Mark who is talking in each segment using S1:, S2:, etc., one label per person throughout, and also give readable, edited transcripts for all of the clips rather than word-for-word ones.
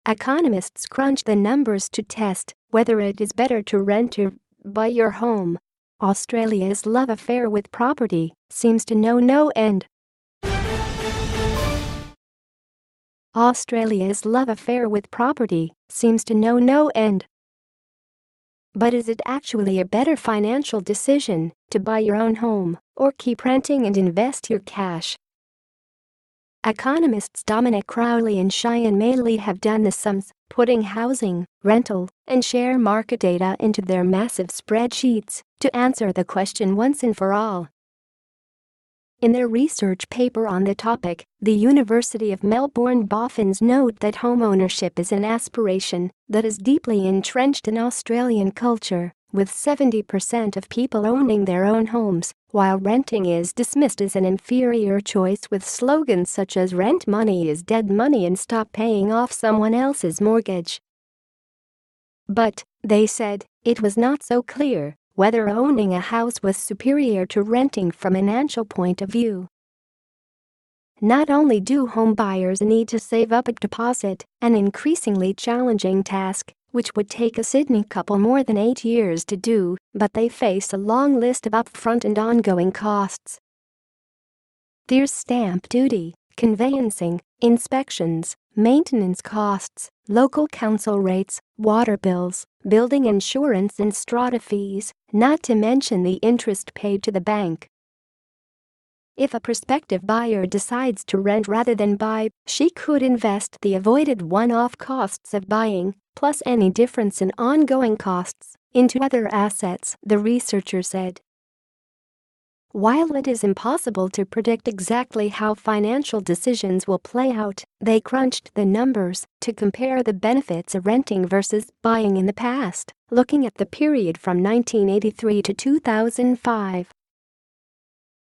S1: Economists crunch the numbers to test whether it is better to rent or buy your home. Australia's love affair with property seems to know no end. Australia's love affair with property seems to know no end. But is it actually a better financial decision to buy your own home or keep renting and invest your cash? Economists Dominic Crowley and Cheyenne Maley have done the sums, putting housing, rental, and share market data into their massive spreadsheets to answer the question once and for all. In their research paper on the topic, the University of Melbourne boffins note that homeownership is an aspiration that is deeply entrenched in Australian culture, with 70% of people owning their own homes, while renting is dismissed as an inferior choice with slogans such as "rent money is dead money" and "stop paying off someone else's mortgage." But, they said, it was not so clear whether owning a house was superior to renting from a financial point of view. Not only do home buyers need to save up a deposit, an increasingly challenging task, which would take a Sydney couple more than 8 years to do, but they face a long list of upfront and ongoing costs. There's stamp duty, conveyancing, inspections, maintenance costs, local council rates, water bills, building insurance and strata fees, not to mention the interest paid to the bank. If a prospective buyer decides to rent rather than buy, she could invest the avoided one-off costs of buying, plus any difference in ongoing costs, into other assets, the researcher said. While it is impossible to predict exactly how financial decisions will play out, they crunched the numbers to compare the benefits of renting versus buying in the past, looking at the period from 1983 to 2005.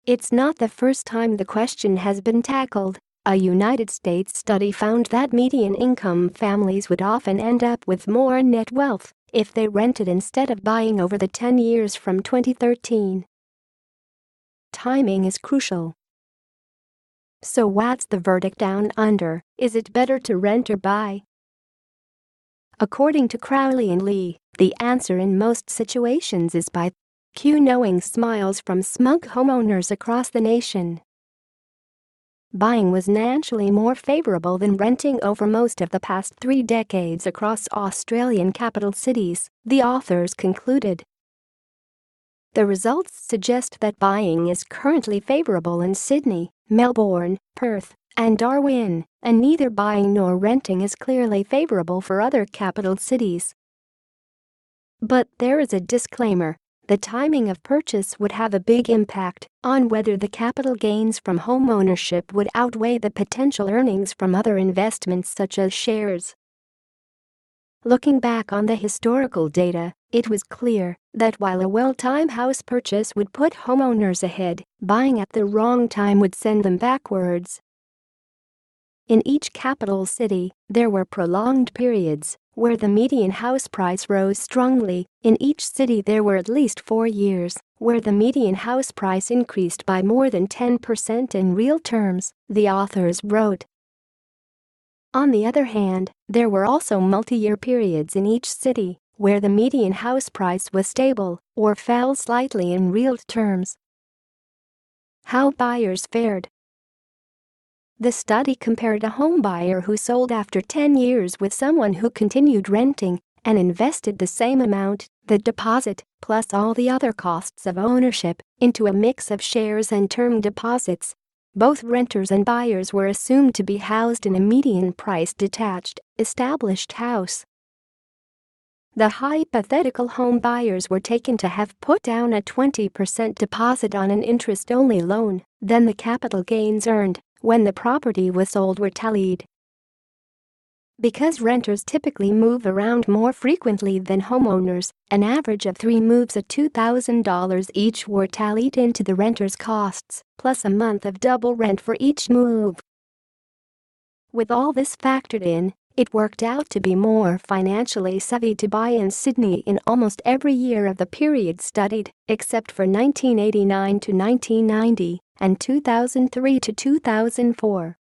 S1: It's not the first time the question has been tackled. A United States study found that median-income families would often end up with more net wealth if they rented instead of buying over the 10 years from 2013. Timing is crucial. So what's the verdict down under? Is it better to rent or buy? According to Crowley and Lee, the answer in most situations is buy. Cue knowing smiles from smug homeowners across the nation. Buying was financially more favorable than renting over most of the past 3 decades across Australian capital cities, the authors concluded. The results suggest that buying is currently favorable in Sydney, Melbourne, Perth, and Darwin, and neither buying nor renting is clearly favorable for other capital cities. But there is a disclaimer. The timing of purchase would have a big impact on whether the capital gains from home ownership would outweigh the potential earnings from other investments such as shares. Looking back on the historical data, it was clear that while a well-timed house purchase would put homeowners ahead, buying at the wrong time would send them backwards. In each capital city, there were prolonged periods where the median house price rose strongly. In each city there were at least 4 years where the median house price increased by more than 10% in real terms, the authors wrote. On the other hand, there were also multi-year periods in each city where the median house price was stable or fell slightly in real terms. How buyers fared. The study compared a home buyer who sold after 10 years with someone who continued renting and invested the same amount, the deposit, plus all the other costs of ownership, into a mix of shares and term deposits. Both renters and buyers were assumed to be housed in a median-price detached, established house. The hypothetical home buyers were taken to have put down a 20% deposit on an interest-only loan, then the capital gains earned when the property was sold were tallied. Because renters typically move around more frequently than homeowners, an average of 3 moves at $2,000 each were tallied into the renter's costs, plus a month of double rent for each move. With all this factored in, it worked out to be more financially savvy to buy in Sydney in almost every year of the period studied, except for 1989 to 1990 and 2003 to 2004.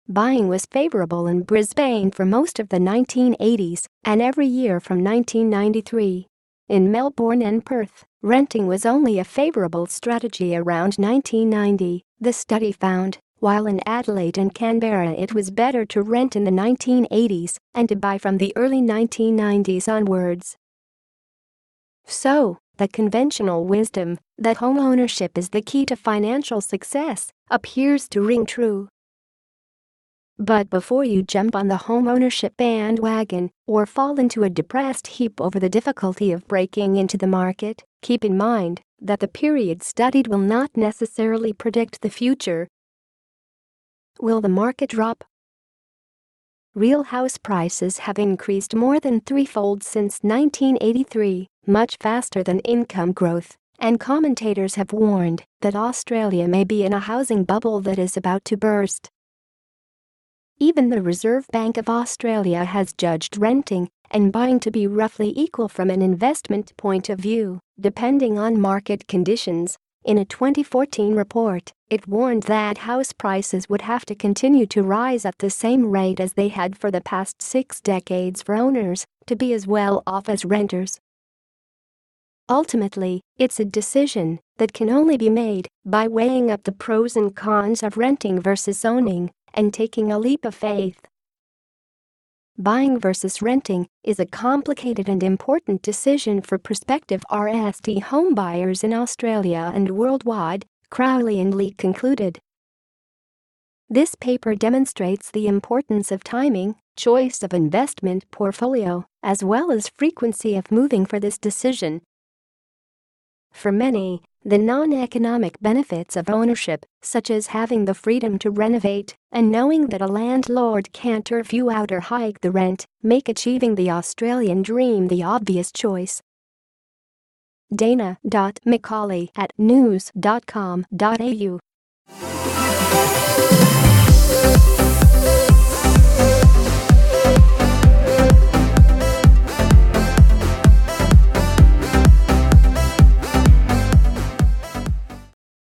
S1: Buying was favorable in Brisbane for most of the 1980s and every year from 1993. In Melbourne and Perth, renting was only a favorable strategy around 1990, the study found, while in Adelaide and Canberra it was better to rent in the 1980s and to buy from the early 1990s onwards. So, the conventional wisdom that home ownership is the key to financial success appears to ring true. But before you jump on the home ownership bandwagon or fall into a depressed heap over the difficulty of breaking into the market, keep in mind that the period studied will not necessarily predict the future. Will the market drop? Real house prices have increased more than threefold since 1983, much faster than income growth, and commentators have warned that Australia may be in a housing bubble that is about to burst. Even the Reserve Bank of Australia has judged renting and buying to be roughly equal from an investment point of view, depending on market conditions. In a 2014 report, it warned that house prices would have to continue to rise at the same rate as they had for the past 6 decades for owners to be as well off as renters. Ultimately, it's a decision that can only be made by weighing up the pros and cons of renting versus owning and taking a leap of faith. Buying versus renting is a complicated and important decision for prospective RST homebuyers in Australia and worldwide, Crowley and Lee concluded. This paper demonstrates the importance of timing, choice of investment portfolio, as well as frequency of moving for this decision. For many, the non-economic benefits of ownership, such as having the freedom to renovate and knowing that a landlord can't turf you out or hike the rent, make achieving the Australian dream the obvious choice. Dana.Macaulay at news.com.au